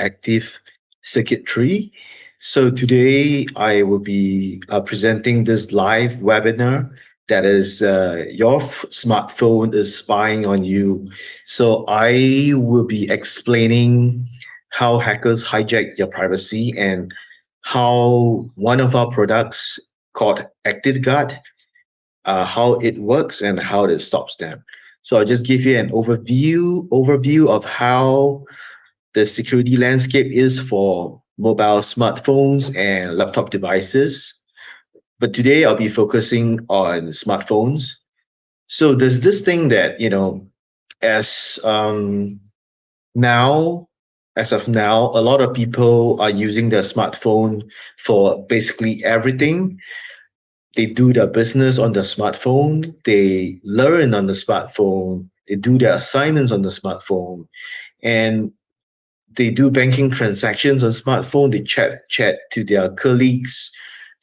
active circuitry. So today I will be presenting this live webinar that is your smartphone is spying on you. So I will be explaining how hackers hijack your privacy and how one of our products called ActiveGuard, how it works and how it stops them. So I'll just give you an overview of how the security landscape is for mobile smartphones and laptop devices. But today I'll be focusing on smartphones. So there's this thing that, as now, as of now, a lot of people are using their smartphone for basically everything. They do their business on the smartphone, they learn on the smartphone, they do their assignments on the smartphone, and they do banking transactions on smartphone. They chat to their colleagues,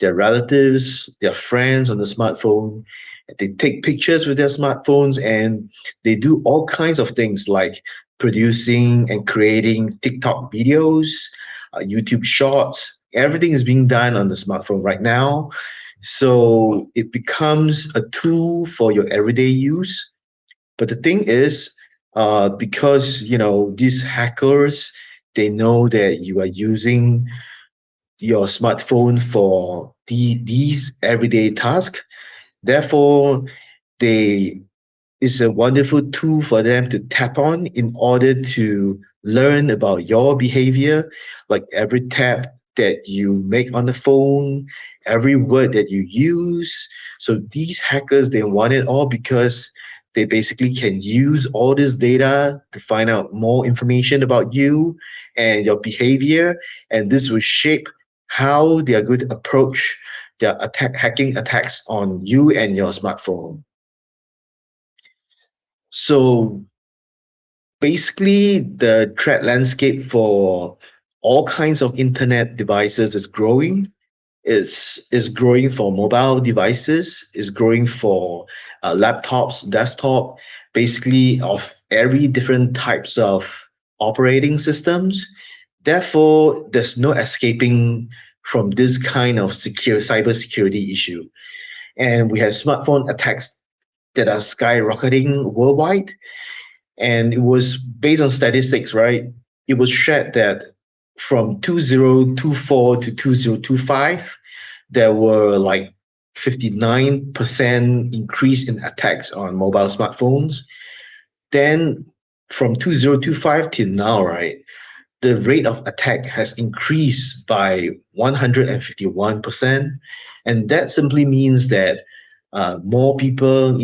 their relatives, their friends on the smartphone. They take pictures with their smartphones, and they do all kinds of things like producing and creating TikTok videos, YouTube shorts. Everything is being done on the smartphone right now. So it becomes a tool for your everyday use. But the thing is, because these hackers, they know that you are using your smartphone for these everyday tasks. Therefore, they it's a wonderful tool for them to tap on in order to learn about your behavior, like every tap that you make on the phone, every word that you use. So these hackers, they want it all because they basically can use all this data to find out more information about you and your behavior, and this will shape how they are going to approach their hacking attacks on you and your smartphone. So basically, the threat landscape for all kinds of internet devices is growing. Is growing for mobile devices. Is growing for laptops, desktop. Basically, of every different types of operating systems. Therefore, there's no escaping from this kind of cybersecurity issue. And we have smartphone attacks that are skyrocketing worldwide, and it was based on statistics, right? It was shared that from 2024 to 2025, there were like 59% increase in attacks on mobile smartphones. Then from 2025 till now, right, the rate of attack has increased by 151%. And that simply means that more people,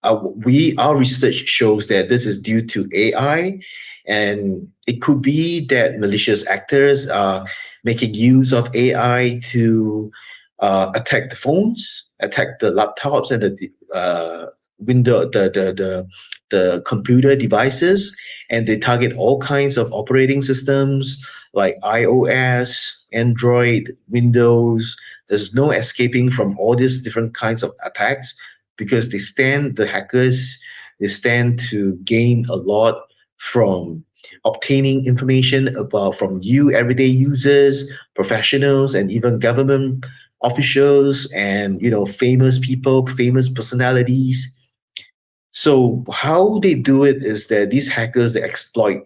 our research shows that this is due to AI, and it could be that malicious actors are making use of AI to attack the phones, attack the laptops, and the window, the computer devices, and they target all kinds of operating systems like iOS, Android, Windows. There's no escaping from all these different kinds of attacks because the hackers, they stand to gain a lot from obtaining information about from you everyday users, professionals, and even government officials, and famous people, famous personalities. So how they do it is that these hackers, they exploit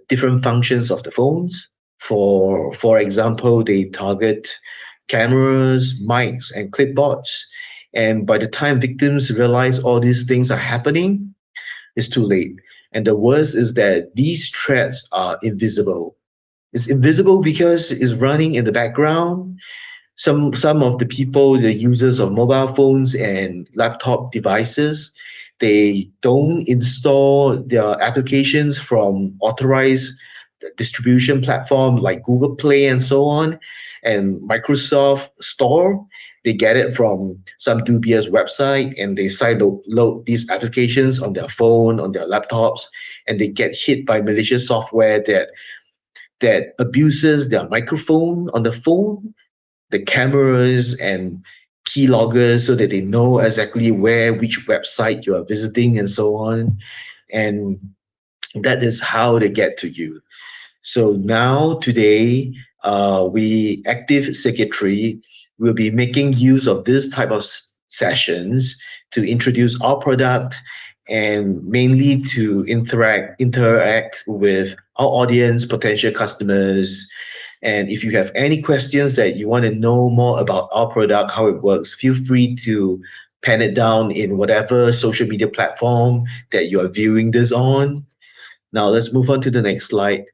different functions of the phones. For example, they target cameras, mics, and clipboards. And by the time victims realize all these things are happening, it's too late. And the worst is that these threats are invisible. It's invisible because it's running in the background. Some of the people, the users of mobile phones and laptop devices, they don't install their applications from authorized distribution platform like Google Play and so on, and Microsoft Store. They get it from some dubious website, and they load these applications on their phone, on their laptops, and they get hit by malicious software that abuses their microphone on the phone, the cameras and keyloggers, so that they know exactly which website you are visiting and so on. And that is how they get to you. So now today, we Active Secretary will be making use of this type of sessions to introduce our product and mainly to interact with our audience, potential customers. And if you have any questions that you want to know more about our product, how it works, feel free to pen it down in whatever social media platform that you are viewing this on. Now let's move on to the next slide.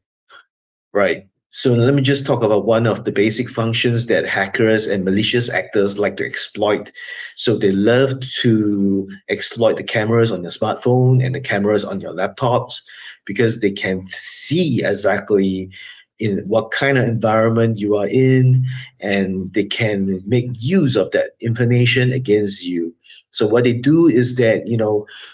Right. So let me just talk about one of the basic functions that hackers and malicious actors like to exploit. So they love to exploit the cameras on your smartphone and the cameras on your laptops because they can see exactly in what kind of environment you are in, and they can make use of that information against you. So what they do is that,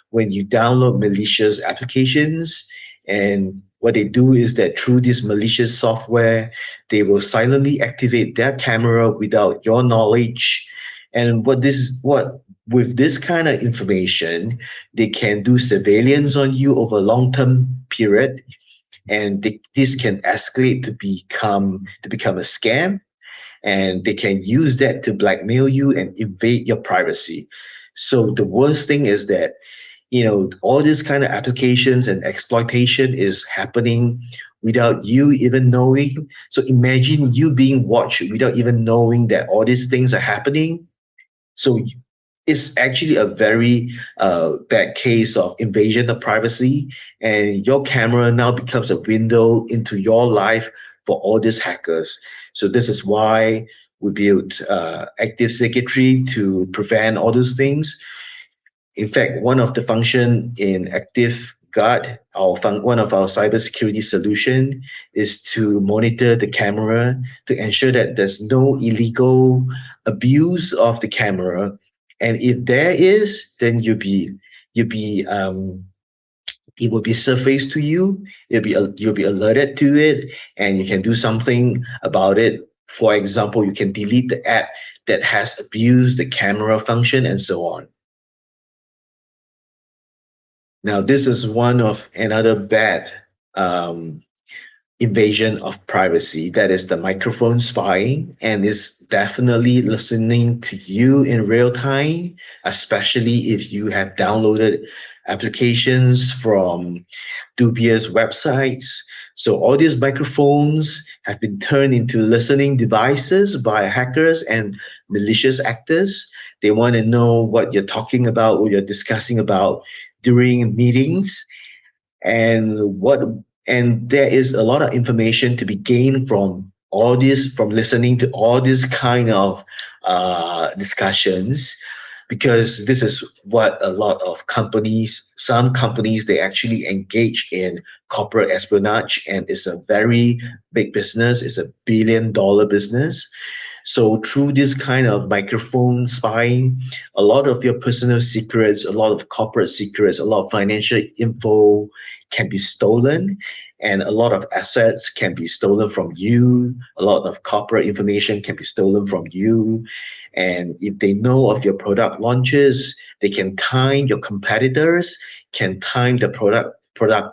when you download malicious applications, and what they do is that through this malicious software, they will silently activate their camera without your knowledge. And what with this kind of information, they can do surveillance on you over a long-term period, and this can escalate to become a scam, and they can use that to blackmail you and invade your privacy. So the worst thing is that all these kind of applications and exploitation is happening without you even knowing. So imagine you being watched without even knowing that all these things are happening. So it's actually a very bad case of invasion of privacy, and your camera now becomes a window into your life for all these hackers. So this is why we built Active Secretary to prevent all those things. In fact, one of the function in Active Guard, one of our cybersecurity solution, is to monitor the camera to ensure that there's no illegal abuse of the camera. And if there is, then it will be surfaced to you. You'll be alerted to it, and you can do something about it. For example, you can delete the app that has abused the camera function and so on. Now, this is one of another bad um, invasion of privacy. That is the microphone spying, and is definitely listening to you in real time, especially if you have downloaded applications from dubious websites. So all these microphones have been turned into listening devices by hackers and malicious actors. They want to know what you're talking about, what you're discussing about during meetings, and what and there is a lot of information to be gained from listening to all these kind of discussions, because this is what a lot of some companies, they actually engage in corporate espionage, and it's a very big business. It's $1 billion business. So through this kind of microphone spying, a lot of your personal secrets, a lot of corporate secrets, a lot of financial info can be stolen, and a lot of assets can be stolen from you. A lot of corporate information can be stolen from you. And if they know of your product launches, they can time your competitors, can time the product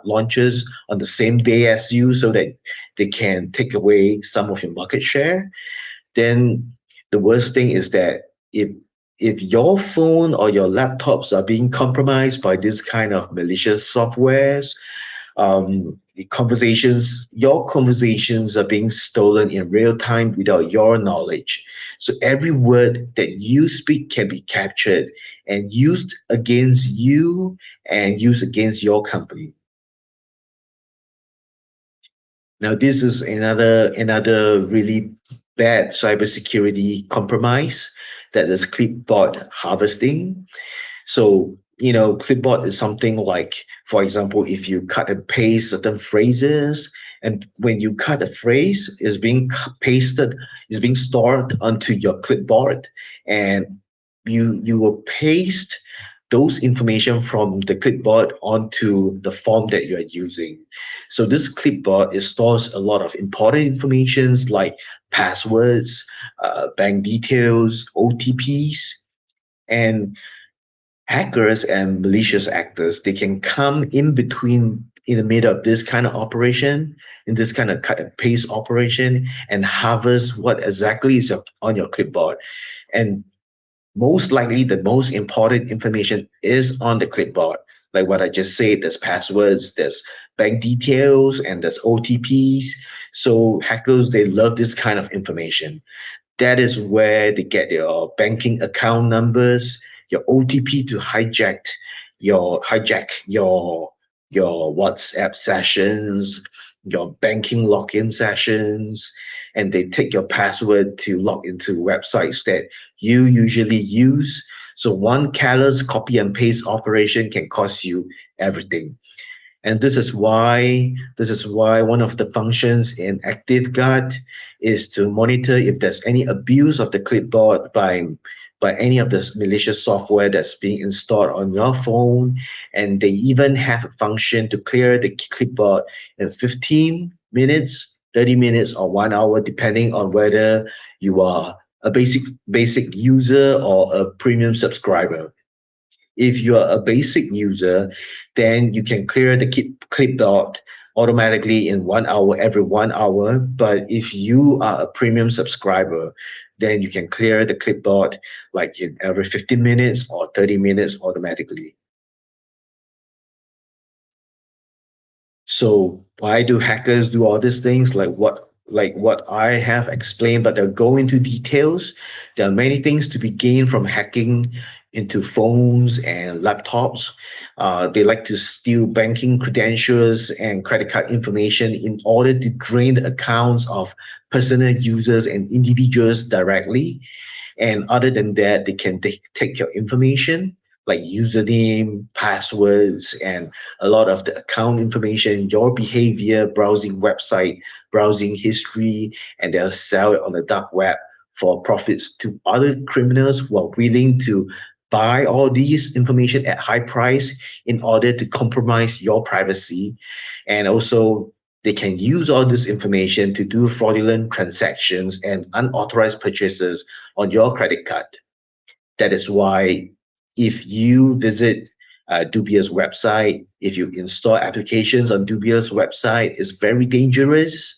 launches on the same day as you, so that they can take away some of your market share. Then the worst thing is that if your phone or your laptops are being compromised by this kind of malicious softwares, your conversations are being stolen in real time without your knowledge. So every word that you speak can be captured and used against you and used against your company. Now, this is another really bad cybersecurity compromise, that is clipboard harvesting. So, clipboard is something like, for example, if you cut and paste certain phrases, and when you cut a phrase, pasted, is being stored onto your clipboard, and you will paste those information from the clipboard onto the form that you are using. So this clipboard, it stores a lot of important informations like passwords, bank details, OTPs, and hackers and malicious actors, they can come in in the middle of this kind of operation, in this kind of cut and paste operation, and harvest what exactly is on your clipboard. And most likely, the most important information is on the clipboard. Like what I just said, there's passwords, there's bank details, and there's OTPs. So hackers, they love this kind of information. That is where they get your banking account numbers, your OTP to hijack your WhatsApp sessions, your banking login sessions, and they take your password to log into websites that you usually use. So one careless copy and paste operation can cost you everything. And this is why one of the functions in ActiveGuard is to monitor if there's any abuse of the clipboard by any of the malicious software that's being installed on your phone. And they even have a function to clear the clipboard in 15 minutes, 30 minutes, or 1 hour, depending on whether you are a basic user or a premium subscriber. If you are a basic user, then you can clear the clipboard automatically in 1 hour, every 1 hour. But if you are a premium subscriber, then you can clear the clipboard like in every 15 minutes or 30 minutes automatically. So why do hackers do all these things? Like what I have explained, but they'll go into details. There are many things to be gained from hacking into phones and laptops. They like to steal banking credentials and credit card information in order to drain the accounts of personal users and individuals directly. And other than that, they can take your information like username, passwords, and a lot of the account information, your behavior, browsing website, browsing history, and they'll sell it on the dark web for profits to other criminals who are willing to buy all these information at high price in order to compromise your privacy. And also they can use all this information to do fraudulent transactions and unauthorized purchases on your credit card. That is why if you visit Dubious website, if you install applications on Dubious website, it's very dangerous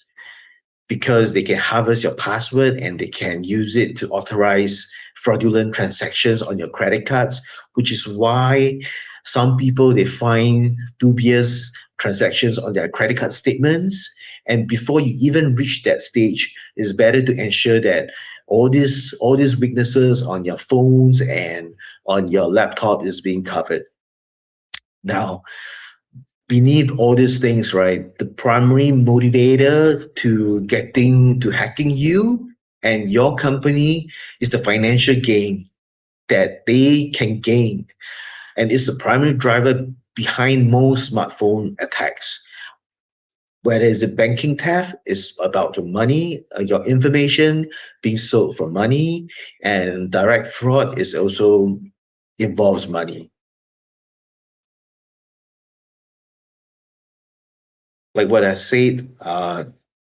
because they can harvest your password and they can use it to authorize fraudulent transactions on your credit cards, which is why some people they find dubious transactions on their credit card statements. And before you even reach that stage, it's better to ensure that all these weaknesses on your phones and on your laptop is being covered. Now, beneath all these things, right, the primary motivator to hacking you and your company is the financial gain that they can gain. And it's the primary driver behind most smartphone attacks. Whereas the banking theft is about the money, your information being sold for money, and direct fraud is also involves money. Like what I said,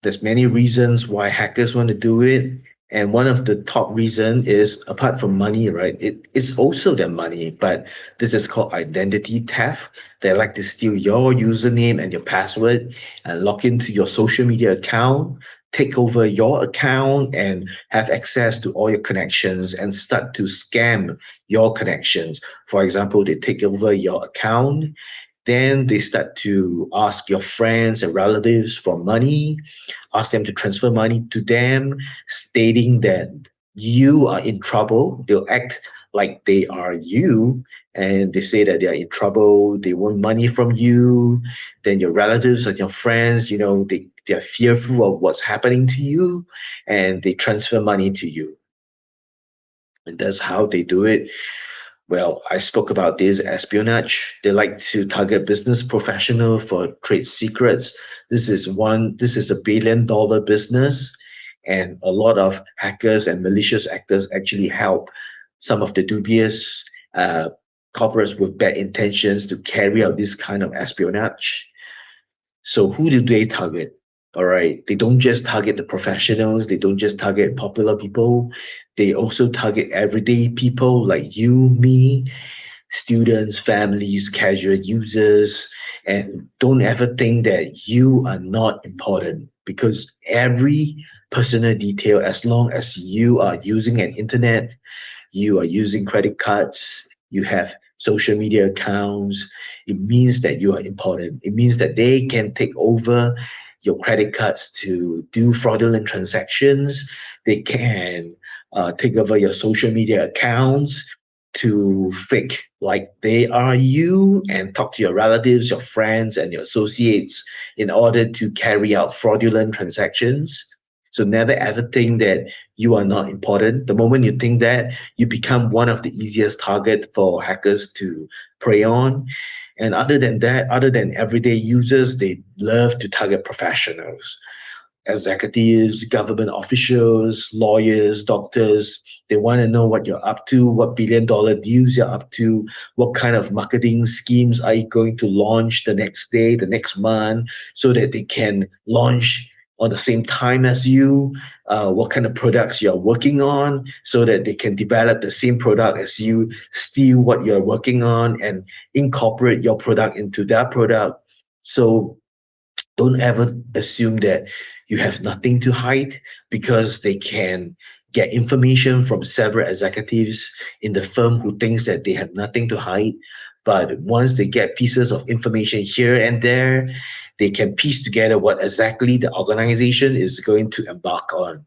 there's many reasons why hackers want to do it. And one of the top reason is apart from money, right? It's also their money, but this is called identity theft. They like to steal your username and your password and log into your social media account, take over your account and have access to all your connections and start to scam your connections. For example, they take over your account, then they start to ask your friends and relatives for money, ask them to transfer money to them, stating that you are in trouble. They'll act like they are you, and they say that they are in trouble. They want money from you. Then your relatives and your friends, they are fearful of what's happening to you, and they transfer money to you. And that's how they do it. Well, I spoke about this espionage. They like to target business professional for trade secrets. This is $1 billion business, and a lot of hackers and malicious actors actually help some of the dubious corporates with bad intentions to carry out this kind of espionage. So who do they target? All right, they don't just target the professionals, they don't just target popular people, they also target everyday people like you, me, students, families, casual users, and don't ever think that you are not important, because every personal detail, as long as you are using an internet, you are using credit cards, you have social media accounts, it means that you are important. It means that they can take over your credit cards to do fraudulent transactions. They can take over your social media accounts to fake like they are you and talk to your relatives, your friends, and your associates in order to carry out fraudulent transactions. So never ever think that you are not important. The moment you think that, you become one of the easiest target for hackers to prey on. And other than that, other than everyday users, they love to target professionals, executives, government officials, lawyers, doctors. They want to know what you're up to, what billion-dollar deals you're up to, what kind of marketing schemes are you going to launch the next day, the next month, so that they can launch on the same time as you, what kind of products you're working on, so that they can develop the same product as you, steal what you're working on, and incorporate your product into their product. So don't ever assume that you have nothing to hide, because they can get information from several executives in the firm who thinks that they have nothing to hide. But once they get pieces of information here and there, they can piece together what exactly the organization is going to embark on.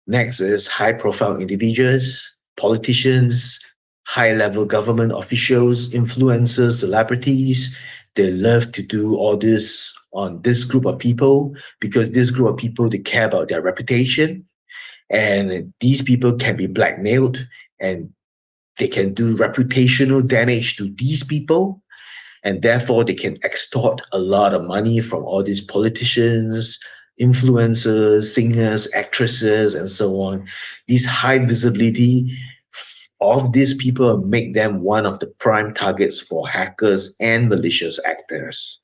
Next is high profile individuals, politicians, high level government officials, influencers, celebrities. They love to do all this on this group of people, because this group of people, they care about their reputation, and these people can be blackmailed, and they can do reputational damage to these people, and therefore they can extort a lot of money from all these politicians, influencers, singers, actresses, and so on. These high visibility of these people make them one of the prime targets for hackers and malicious actors.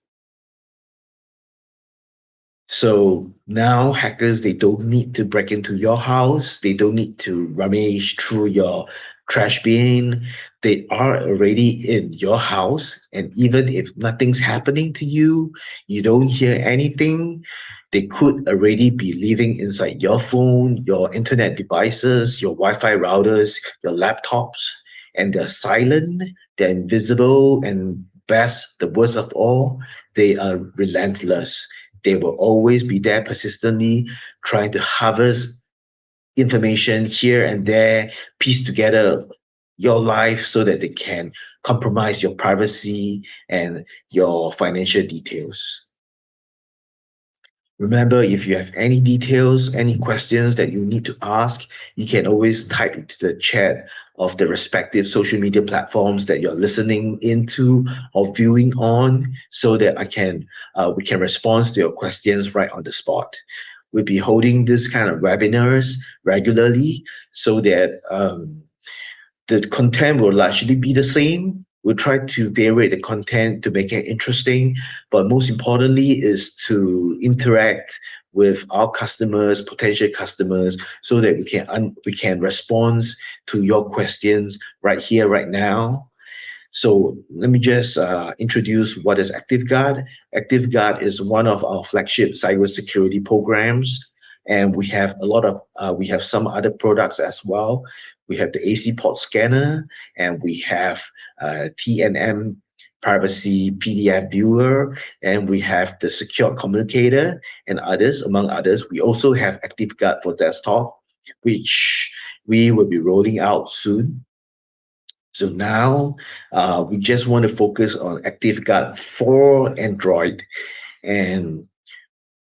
So now hackers, they don't need to break into your house. They don't need to rummage through your trash bin. They are already in your house. And even if nothing's happening to you, you don't hear anything, they could already be living inside your phone, your internet devices, your Wi-Fi routers, your laptops, and they're silent, they're invisible, and best, the worst of all, they are relentless. They will always be there persistently, trying to harvest information here and there, piece together your life so that they can compromise your privacy and your financial details. Remember, if you have any details, any questions that you need to ask, you can always type into the chat of the respective social media platforms that you're listening into or viewing on, so that we can respond to your questions right on the spot. We'll be holding this kind of webinars regularly, so that the content will largely be the same. We'll try to vary the content to make it interesting, but most importantly is to interact with our customers, potential customers, so that we can respond to your questions right here, right now. So let me just introduce what is ActiveGuard. ActiveGuard is one of our flagship cybersecurity programs, and we have some other products as well. We have the AC port scanner, and we have TNM privacy PDF viewer, and we have the secure communicator and others, among others. We also have ActiveGuard for desktop, which we will be rolling out soon. So now we just want to focus on ActiveGuard for Android. And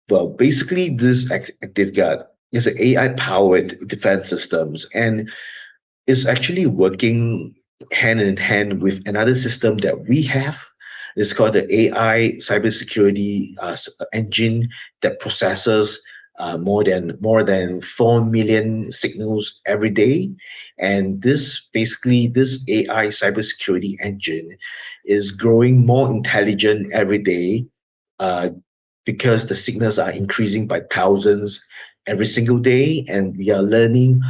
well, basically this ActiveGuard is an AI-powered defense systems, and is actually working hand in hand with another system that we have. It's called the AI cybersecurity engine that processes more than 4 million signals every day. And this AI cybersecurity engine is growing more intelligent every day, uh, because the signals are increasing by thousands every single day, and we are learning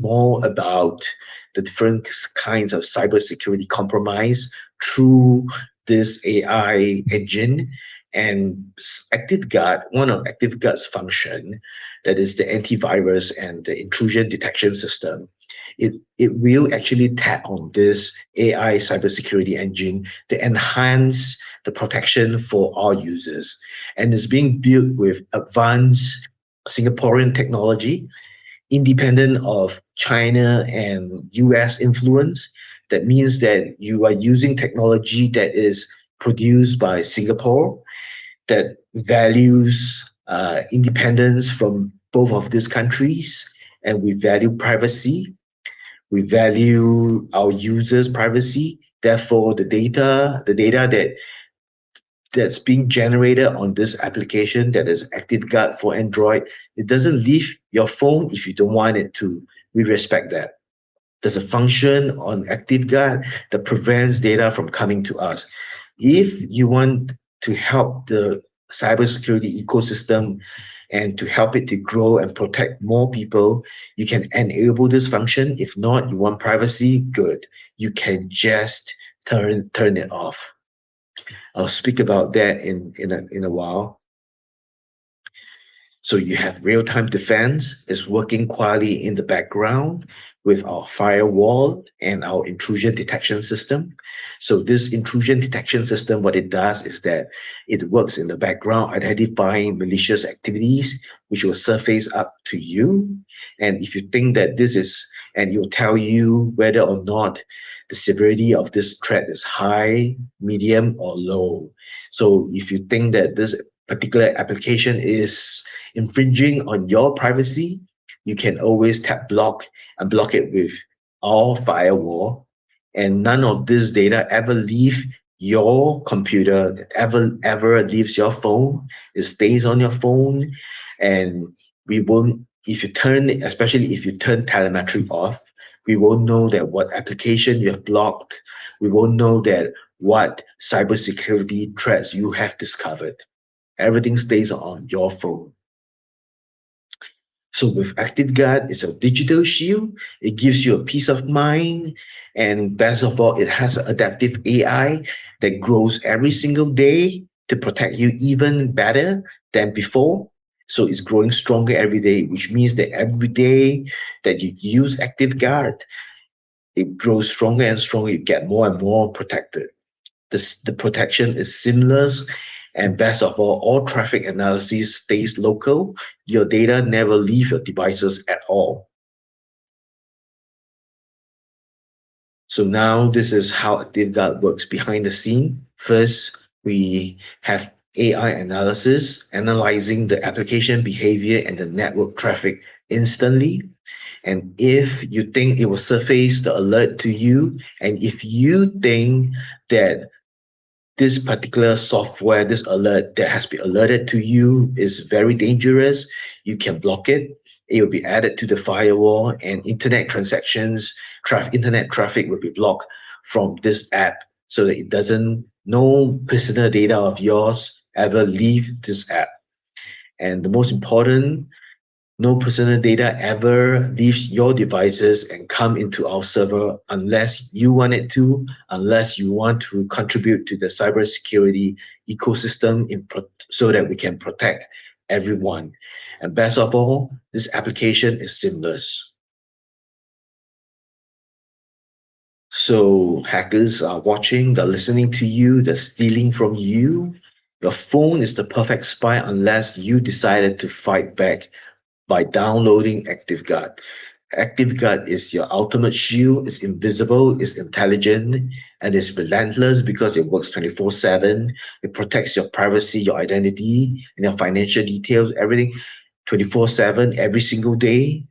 more about the different kinds of cybersecurity compromise through this AI engine. And ActiveGuard, one of ActiveGuard's function, that is the antivirus and the intrusion detection system, it will actually tap on this AI cybersecurity engine to enhance the protection for our users. And it's being built with advanced Singaporean technology, independent of China and US influence. That means that you are using technology that is produced by Singapore, that values independence from both of these countries, and we value privacy. We value our users' privacy. Therefore, the data that's being generated on this application, that is ActiveGuard for Android, it doesn't leave your phone if you don't want it to. We respect that. There's a function on ActiveGuard that prevents data from coming to us. If you want to help the cybersecurity ecosystem and to help it to grow and protect more people, you can enable this function. If not, you want privacy, good. You can just turn it off. I'll speak about that in a while. So you have real-time defense is working quietly in the background with our firewall and our intrusion detection system. So this intrusion detection system, what it does is that it works in the background, identifying malicious activities, which will surface up to you. And if you think that this is, and it will tell you whether or not the severity of this threat is high, medium, or low. So if you think that this particular application is infringing on your privacy, you can always tap block and block it with our firewall. And none of this data ever leave your computer, ever leaves your phone. It stays on your phone. And we won't, if you turn, especially if you turn telemetry off, we won't know that what application you have blocked. We won't know that what cybersecurity threats you have discovered. Everything stays on your phone. So with ActiveGuard, it's a digital shield. It gives you a peace of mind. And best of all, it has adaptive AI that grows every single day to protect you even better than before. So it's growing stronger every day, which means that every day that you use ActiveGuard, it grows stronger and stronger. You get more and more protected. The protection is seamless, and best of all traffic analysis stays local. Your data never leave your devices at all. So now this is how ActiveGuard works behind the scene. First, we have AI analysis, analyzing the application behavior and the network traffic instantly. And if you think it will surface the alert to you, and if you think that this particular software, this alert that has been alerted to you is very dangerous, you can block it. It will be added to the firewall, and internet transactions, internet traffic will be blocked from this app, so that it doesn't, no personal data of yours ever leave this app. And the most important, no personal data ever leaves your devices and come into our server unless you want it to, unless you want to contribute to the cybersecurity ecosystem so that we can protect everyone. And best of all, this application is seamless. So hackers are watching, they're listening to you, they're stealing from you. Your phone is the perfect spy unless you decided to fight back by downloading ActiveGuard. ActiveGuard is your ultimate shield. It's invisible, it's intelligent, and it's relentless because it works 24/7. It protects your privacy, your identity, and your financial details, everything 24/7, every single day.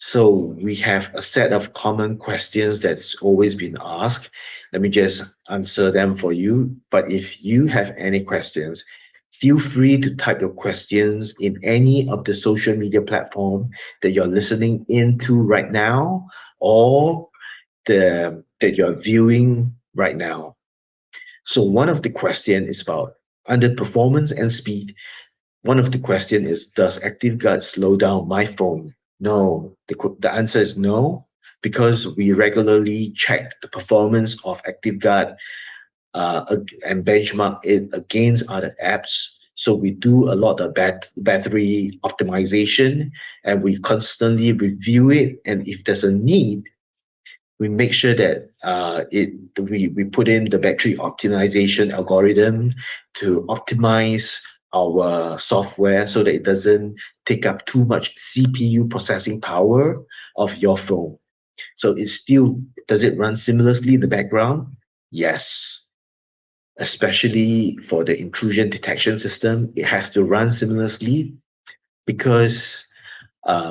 So we have a set of common questions that's always been asked. Let me just answer them for you. But if you have any questions, feel free to type your questions in any of the social media platform that you're listening into right now, or that you're viewing right now. So one of the questions is about under performance and speed. One of the question is, does ActiveGuard slow down my phone? No, the answer is no, because we regularly check the performance of ActiveGuard and benchmark it against other apps. So we do a lot of battery optimization, and we constantly review it. And if there's a need, we make sure that we put in the battery optimization algorithm to optimize our software so that it doesn't take up too much CPU processing power of your phone. So it still, does it run seamlessly in the background? Yes, especially for the intrusion detection system, it has to run seamlessly because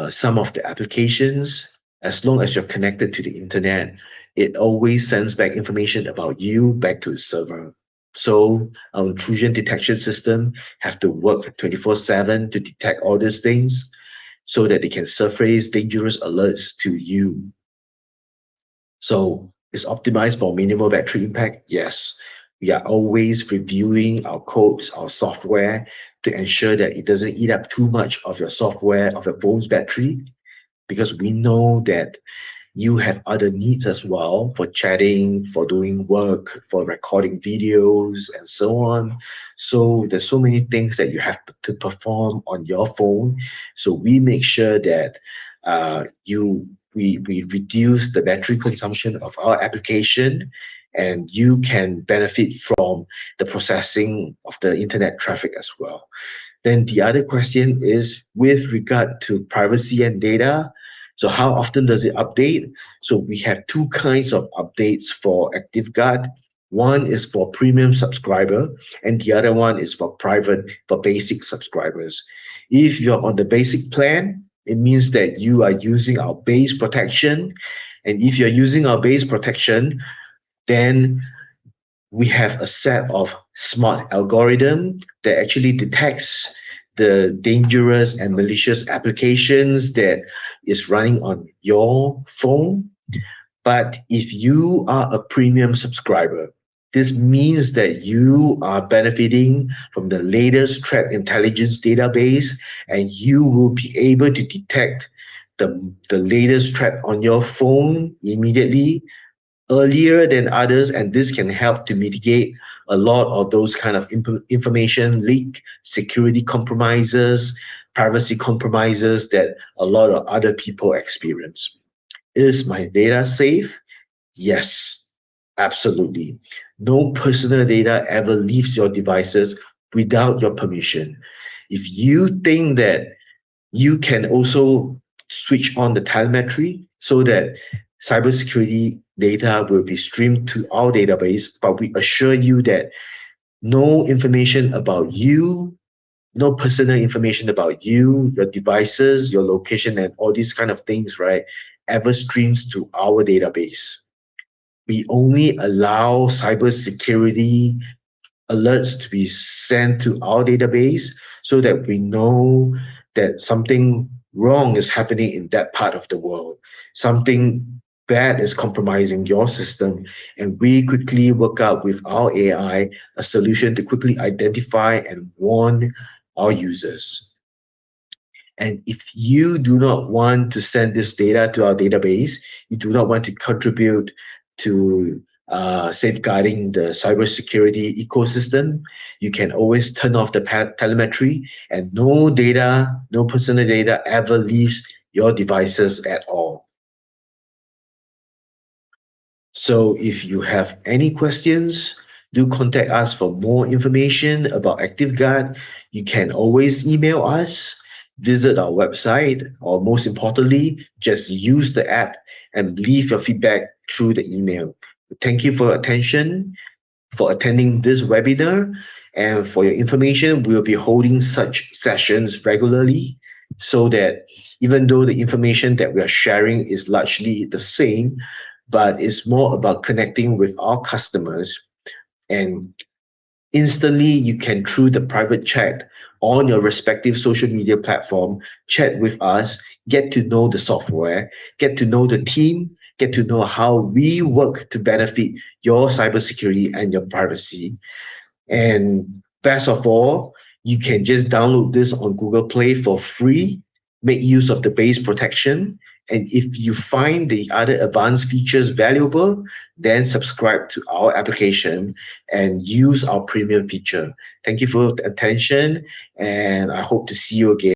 some of the applications, as long as you're connected to the internet, it always sends back information about you back to the server. So our intrusion detection system have to work 24/7 to detect all these things so that they can surface dangerous alerts to you. So it's optimized for minimal battery impact. Yes, we are always reviewing our codes, our software to ensure that it doesn't eat up too much of your software, of your phone's battery, because we know that you have other needs as well for chatting, for doing work, for recording videos, and so on. So there's so many things that you have to perform on your phone. So we make sure that we reduce the battery consumption of our application, and you can benefit from the processing of the internet traffic as well. Then the other question is with regard to privacy and data. So how often does it update? So we have two kinds of updates for ActiveGuard. One is for premium subscriber, and the other one is for private, for basic subscribers. If you're on the basic plan, it means that you are using our base protection. And if you're using our base protection, then we have a set of smart algorithm that actually detects the dangerous and malicious applications that is running on your phone. But if you are a premium subscriber, this means that you are benefiting from the latest threat intelligence database, and you will be able to detect the latest threat on your phone immediately, earlier than others, and this can help to mitigate a lot of those kind of information leak, security compromises, privacy compromises that a lot of other people experience. Is my data safe? Yes, absolutely. No personal data ever leaves your devices without your permission. If you think that you can also switch on the telemetry so that cybersecurity data will be streamed to our database, but we assure you that no information about you, no personal information about you, your devices, your location, and all these kind of things, right, ever streams to our database. We only allow cybersecurity alerts to be sent to our database so that we know that something wrong is happening in that part of the world. Something bad is compromising your system, and we quickly work out with our AI a solution to quickly identify and warn our users. And if you do not want to send this data to our database, you do not want to contribute to safeguarding the cybersecurity ecosystem, you can always turn off the telemetry, and no data, no personal data ever leaves your devices at all. So if you have any questions, do contact us for more information about ActiveGuard. You can always email us, visit our website, or most importantly, just use the app and leave your feedback through the email. Thank you for your attention, for attending this webinar, and for your information. We'll be holding such sessions regularly so that even though the information that we are sharing is largely the same, but it's more about connecting with our customers, and instantly you can, through the private chat on your respective social media platform, chat with us, get to know the software, get to know the team, get to know how we work to benefit your cybersecurity and your privacy. And best of all, you can just download this on Google Play for free. make use of the base protection. And if you find the other advanced features valuable, then subscribe to our application and use our premium feature. Thank you for your attention, and I hope to see you again.